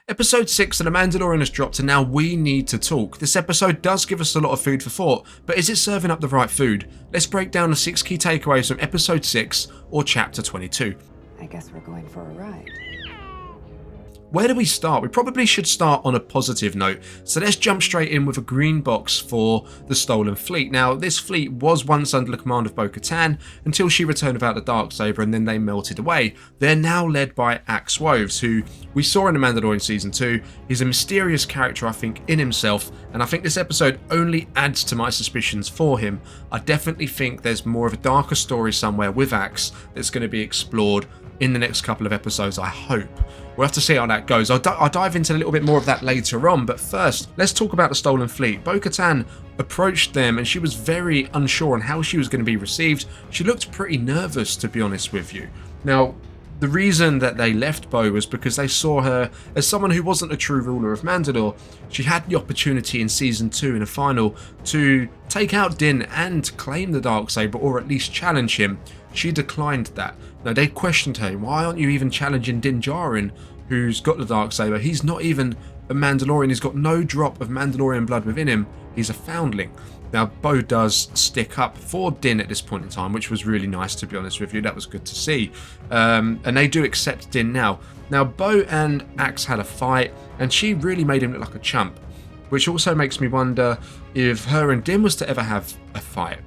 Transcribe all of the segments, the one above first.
Episode 6 of The Mandalorian has dropped and now we need to talk. This episode does give us a lot of food for thought, but is it serving up the right food? Let's break down the 6 key takeaways from episode 6 or chapter 22. I guess we're going for a ride. Where do we start? We probably should start on a positive note, so let's jump straight in with a green box for the stolen fleet. Now, this fleet was once under the command of Bo-Katan until she returned without the darksaber and then they melted away. They're now led by Axe Woves, who we saw in The Mandalorian Season 2. He's a mysterious character, I think, in himself, and I think this episode only adds to my suspicions for him. I definitely think there's more of a darker story somewhere with Axe that's going to be explored in the next couple of episodes, I hope. We'll have to see how that goes. I'll dive into a little bit more of that later on, but first, let's talk about the stolen fleet. Bo-Katan approached them and she was very unsure on how she was going to be received. She looked pretty nervous, to be honest with you. Now, the reason that they left Bo was because they saw her as someone who wasn't a true ruler of Mandalore. She had the opportunity in Season 2 in a final to take out Din and claim the darksaber, or at least challenge him. She declined that. Now, they questioned her, why aren't you even challenging Din Djarin, who's got the darksaber? He's not even a Mandalorian, he's got no drop of Mandalorian blood within him, he's a foundling. Now, Bo does stick up for Din at this point in time, which was really nice, to be honest with you. That was good to see. And they do accept Din now. Now, Bo and Axe had a fight, and she really made him look like a chump, which also makes me wonder if her and Din was to ever have a fight,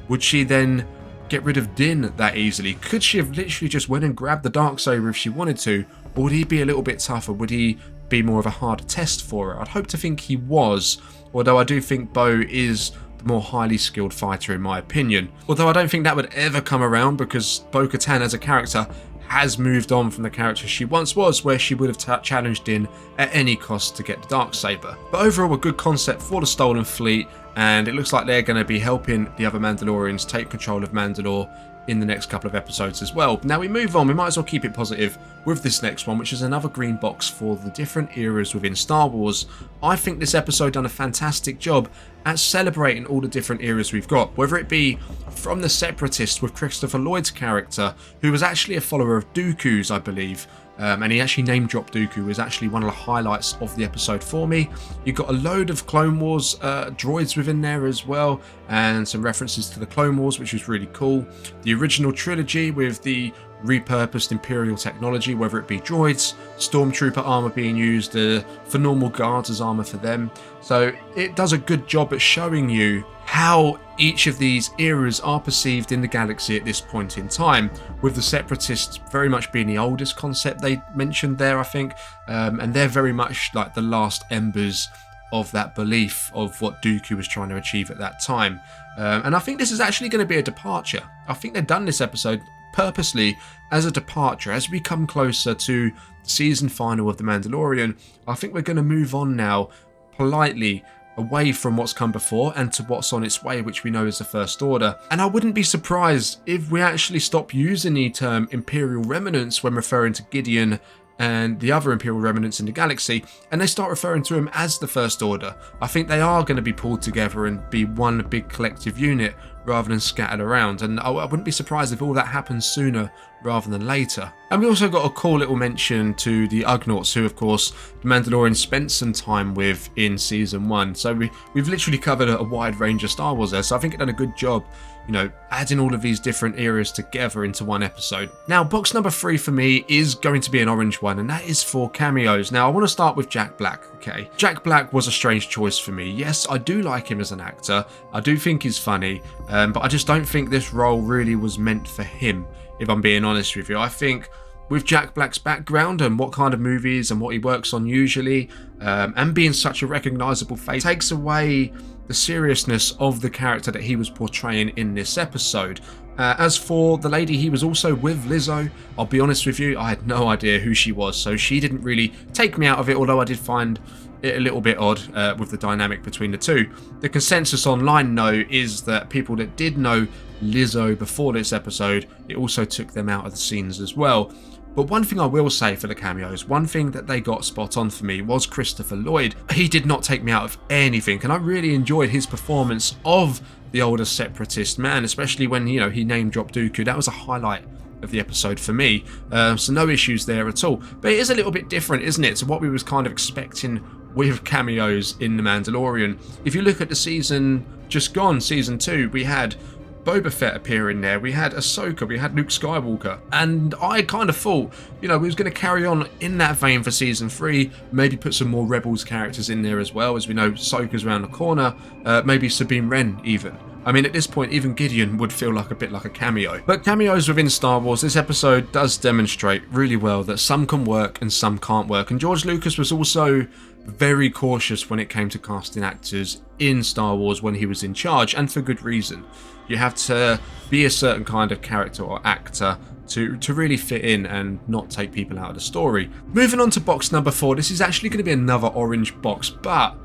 would she then get rid of Din that easily? Could she have literally just went and grabbed the darksaber if she wanted to, or would he be a little bit tougher? Would he be more of a harder test for her? I'd hope to think he was, although I do think Bo is the more highly skilled fighter in my opinion. Although I don't think that would ever come around, because Bo-Katan as a character has moved on from the character she once was, where she would have challenged Din at any cost to get the darksaber. But overall, a good concept for the stolen fleet, and it looks like they're going to be helping the other Mandalorians take control of Mandalore in the next couple of episodes as well. Now we move on, we might as well keep it positive with this next one, which is another green box for the different eras within Star Wars. I think this episode done a fantastic job at celebrating all the different eras we've got, whether it be from the Separatists with Christopher Lloyd's character, who was actually a follower of Dooku's, I believe, and he actually name dropped Dooku, was actually one of the highlights of the episode for me. You've got a load of Clone Wars droids within there as well, and some references to the Clone Wars, which was really cool. The original trilogy with the repurposed Imperial technology, whether it be droids, stormtrooper armor being used for normal guards as armor for them. So it does a good job at showing you how each of these eras are perceived in the galaxy at this point in time, with the Separatists very much being the oldest concept they mentioned there, I think, and they're very much like the last embers of that belief of what Dooku was trying to achieve at that time. And I think this is actually going to be a departure. I think they've done this episode purposely as a departure. As we come closer to the season final of The Mandalorian, I think we're going to move on now politely away from what's come before and to what's on its way, which we know is the First Order. And I wouldn't be surprised if we actually stop using the term Imperial Remnants when referring to Gideon and the other Imperial Remnants in the galaxy, and they start referring to them as the First Order. I think they are going to be pulled together and be one big collective unit rather than scattered around, and I wouldn't be surprised if all that happens sooner rather than later. And we also got a cool little mention to the Ugnaughts, who of course the Mandalorian spent some time with in Season 1, so we've literally covered a wide range of Star Wars there, so I think it done a good job, you know, adding all of these different eras together into one episode. Now, box number 3 for me is going to be an orange one, and that is for cameos. Now, I want to start with Jack Black, okay? Jack Black was a strange choice for me. Yes, I do like him as an actor. I do think he's funny, but I just don't think this role really was meant for him, if I'm being honest with you. I think with Jack Black's background and what kind of movies and what he works on usually, and being such a recognisable face, takes away the seriousness of the character that he was portraying in this episode. As for the lady he was also with, Lizzo, I'll be honest with you, I had no idea who she was, so she didn't really take me out of it, although I did find it a little bit odd with the dynamic between the two. The consensus online, though, is that people that did know Lizzo before this episode, it also took them out of the scenes as well. But one thing I will say for the cameos, one thing that they got spot on for me was Christopher Lloyd. He did not take me out of anything, and I really enjoyed his performance of the older Separatist man, especially when, you know, he name dropped Dooku. That was a highlight of the episode for me. So no issues there at all. But it is a little bit different, isn't it, to what we was kind of expecting with cameos in The Mandalorian. If you look at the season just gone, season 2, we had Boba Fett appearing there, we had Ahsoka, we had Luke Skywalker, and I kind of thought, we was going to carry on in that vein for season 3, maybe put some more Rebels characters in there as well, as we know Ahsoka's around the corner, maybe Sabine Wren even. I mean, at this point, even Gideon would feel like a bit like a cameo. But cameos within Star Wars, this episode does demonstrate really well that some can work and some can't work. And George Lucas was also very cautious when it came to casting actors in Star Wars when he was in charge, and for good reason. You have to be a certain kind of character or actor to really fit in and not take people out of the story. Moving on to box number 4, this is actually going to be another orange box, but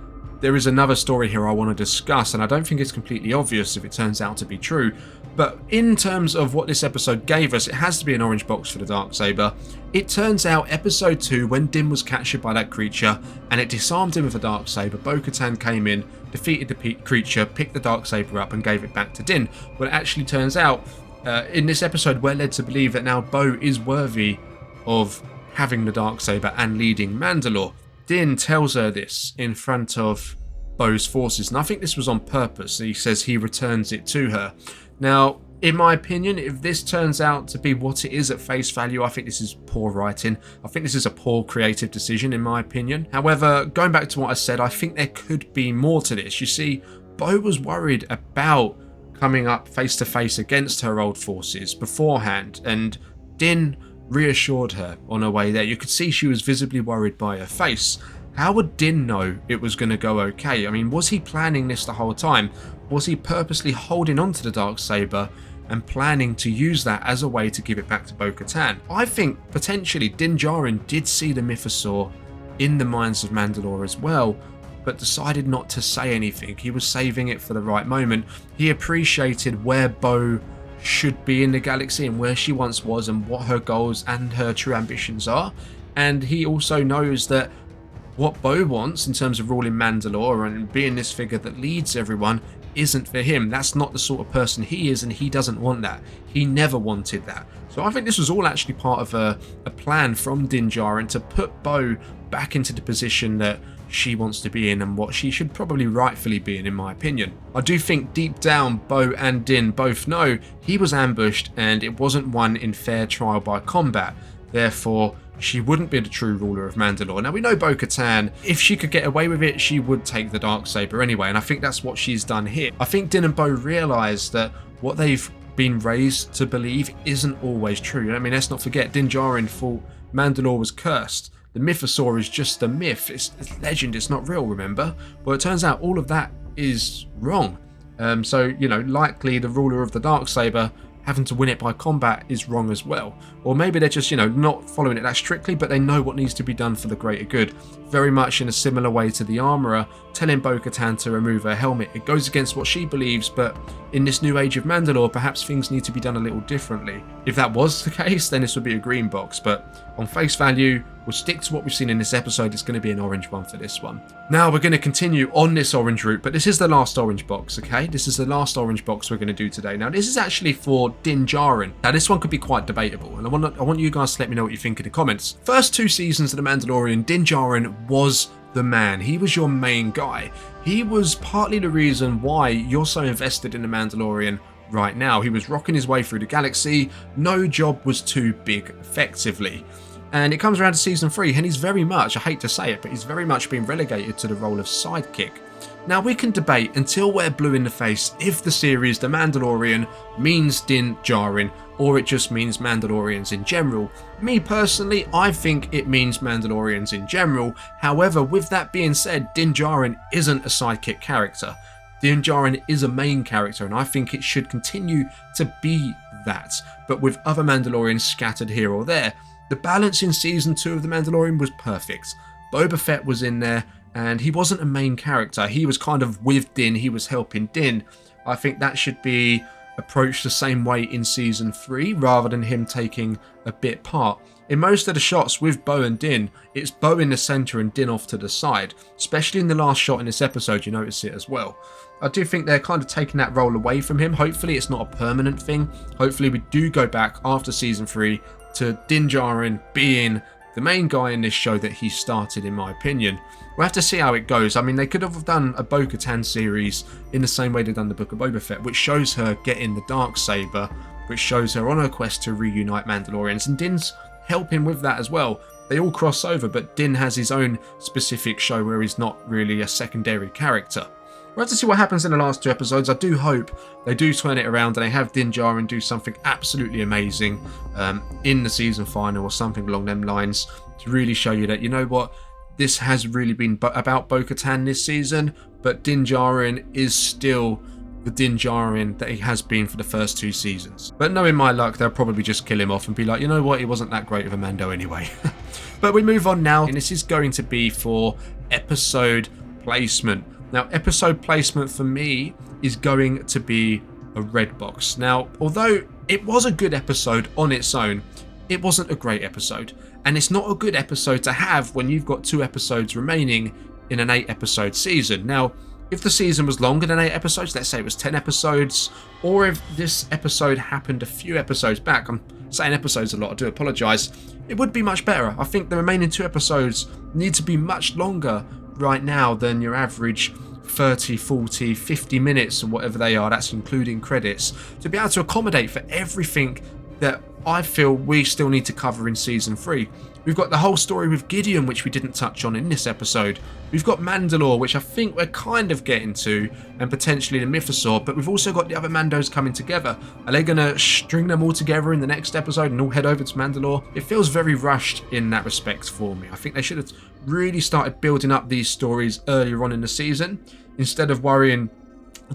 there is another story here I want to discuss, and I don't think it's completely obvious if it turns out to be true. But in terms of what this episode gave us, it has to be an orange box for the darksaber. It turns out episode 2, when Din was captured by that creature and it disarmed him with a darksaber, Bo-Katan came in, defeated the creature, picked the darksaber up and gave it back to Din. Well, it actually turns out in this episode we're led to believe that now Bo is worthy of having the darksaber and leading Mandalore. Din tells her this in front of Bo's forces, and I think this was on purpose. He says he returns it to her. Now, in my opinion, if this turns out to be what it is at face value, I think this is poor writing. I think this is a poor creative decision, in my opinion. However, going back to what I said, I think there could be more to this. You see, Bo was worried about coming up face to face against her old forces beforehand, and Din reassured her on her way there. You could see she was visibly worried by her face. How would Din know it was going to go okay? I mean, was he planning this the whole time? Was he purposely holding on to the darksaber and planning to use that as a way to give it back to Bo-Katan? I think potentially Din Djarin did see the mythosaur in the mines of Mandalore as well, but decided not to say anything. He was saving it for the right moment. He appreciated where Bo should be in the galaxy and where she once was and what her goals and her true ambitions are. And he also knows that what Bo wants in terms of ruling Mandalore and being this figure that leads everyone isn't for him. That's not the sort of person he is, and he doesn't want that. He never wanted that. So I think this was all actually part of a plan from Din Djarin to put Bo back into the position that she wants to be in and what she should probably rightfully be in my opinion. I do think deep down Bo and Din both know he was ambushed and it wasn't won in fair trial by combat. Therefore, she wouldn't be the true ruler of Mandalore. Now, we know Bo-Katan, if she could get away with it, she would take the darksaber anyway, and I think that's what she's done here. I think Din and Bo realise that what they've been raised to believe isn't always true. I mean, let's not forget, Din Djarin thought Mandalore was cursed. The mythosaur is just a myth. It's legend, it's not real, remember? Well, it turns out all of that is wrong. So, likely the ruler of the darksaber having to win it by combat is wrong as well. Or maybe they're just, not following it that strictly, but they know what needs to be done for the greater good. Very much in a similar way to the armourer telling Bo-Katan to remove her helmet. It goes against what she believes, but in this new age of Mandalore, perhaps things need to be done a little differently. If that was the case, then this would be a green box, but on face value, we'll stick to what we've seen in this episode. It's going to be an orange one for this one. Now we're going to continue on this orange route, but this is the last orange box, okay? This is the last orange box we're going to do today. Now this is actually for Din Djarin. Now this one could be quite debatable, and I want you guys to let me know what you think in the comments. First 2 seasons of The Mandalorian, Din Djarin was the man. He was your main guy. He was partly the reason why you're so invested in The Mandalorian right now. He was rocking his way through the galaxy. No job was too big, effectively. And it comes around to season 3, and he's very much, I hate to say it, but he's very much been relegated to the role of sidekick. Now we can debate until we're blue in the face if the series The Mandalorian means Din Djarin or it just means Mandalorians in general. Me personally, I think it means Mandalorians in general. However, with that being said, Din Djarin isn't a sidekick character. Din Djarin is a main character, and I think it should continue to be that, but with other Mandalorians scattered here or there. The balance in season 2 of The Mandalorian was perfect. Boba Fett was in there, and he wasn't a main character. He was kind of with Din, he was helping Din. I think that should be approached the same way in season 3 rather than him taking a bit part. In most of the shots with Bo and Din, it's Bo in the centre and Din off to the side. Especially in the last shot in this episode, you notice it as well. I do think they're kind of taking that role away from him. Hopefully it's not a permanent thing. Hopefully we do go back after season 3 to Din Djarin being the main guy in this show that he started, in my opinion. We'll have to see how it goes. I mean, they could have done a Bo-Katan series in the same way they've done the Book of Boba Fett, which shows her getting the darksaber, which shows her on her quest to reunite Mandalorians, and Din's helping with that as well. They all cross over, but Din has his own specific show where he's not really a secondary character. We'll have to see what happens in the last 2 episodes. I do hope they do turn it around and they have Din Djarin do something absolutely amazing in the season final or something along them lines to really show you that, you know what, this has really been about Bo-Katan this season, but Din Djarin is still the Din Djarin that he has been for the first 2 seasons. But knowing my luck, they'll probably just kill him off and be like, you know what, he wasn't that great of a Mando anyway. But we move on now, and this is going to be for episode placement. Now, episode placement for me is going to be a red box. Now, although it was a good episode on its own, it wasn't a great episode. And it's not a good episode to have when you've got 2 episodes remaining in an 8-episode season. Now, if the season was longer than 8 episodes, let's say it was 10 episodes, or if this episode happened a few episodes back, I'm saying episodes a lot, I do apologise, it would be much better. I think the remaining 2 episodes need to be much longer right now than your average 30, 40, 50 minutes or whatever they are, that's including credits, to be able to accommodate for everything that I feel we still need to cover in season 3. We've got the whole story with Gideon, which we didn't touch on in this episode. We've got Mandalore, which I think we're kind of getting to, and potentially the Mythosaur, but we've also got the other Mandos coming together. Are they going to string them all together in the next episode and all head over to Mandalore? It feels very rushed in that respect for me. I think they should have really started building up these stories earlier on in the season, instead of worrying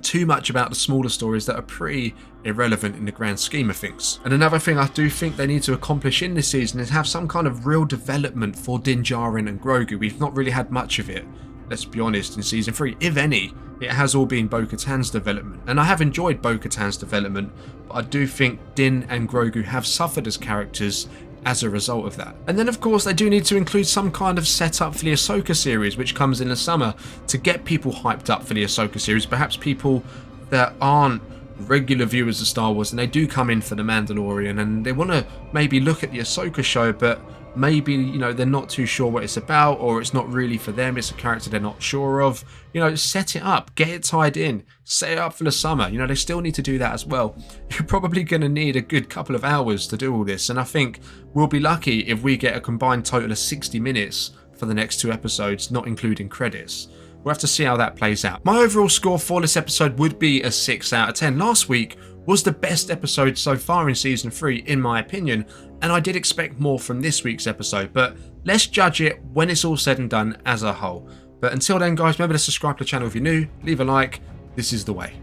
too much about the smaller stories that are pretty irrelevant in the grand scheme of things. And another thing I do think they need to accomplish in this season is have some kind of real development for Din Djarin and Grogu. We've not really had much of it, let's be honest, in season 3. If any, it has all been Bo-Katan's development. And I have enjoyed Bo-Katan's development, but I do think Din and Grogu have suffered as characters as a result of that. And then of course they do need to include some kind of setup for the Ahsoka series, which comes in the summer, to get people hyped up for the Ahsoka series. Perhaps people that aren't regular viewers of Star Wars and they do come in for the Mandalorian and they want to maybe look at the Ahsoka show, but maybe, you know, they're not too sure what it's about, or it's not really for them, it's a character they're not sure of. You know, set it up, get it tied in, set it up for the summer. You know, they still need to do that as well. You're probably going to need a good couple of hours to do all this, and I think we'll be lucky if we get a combined total of 60 minutes for the next 2 episodes, not including credits. We'll have to see how that plays out. My overall score for this episode would be a 6 out of 10. Last week was the best episode so far in season 3, in my opinion, and I did expect more from this week's episode, but let's judge it when it's all said and done as a whole. But until then, guys, remember to subscribe to the channel if you're new, leave a like. This is the way.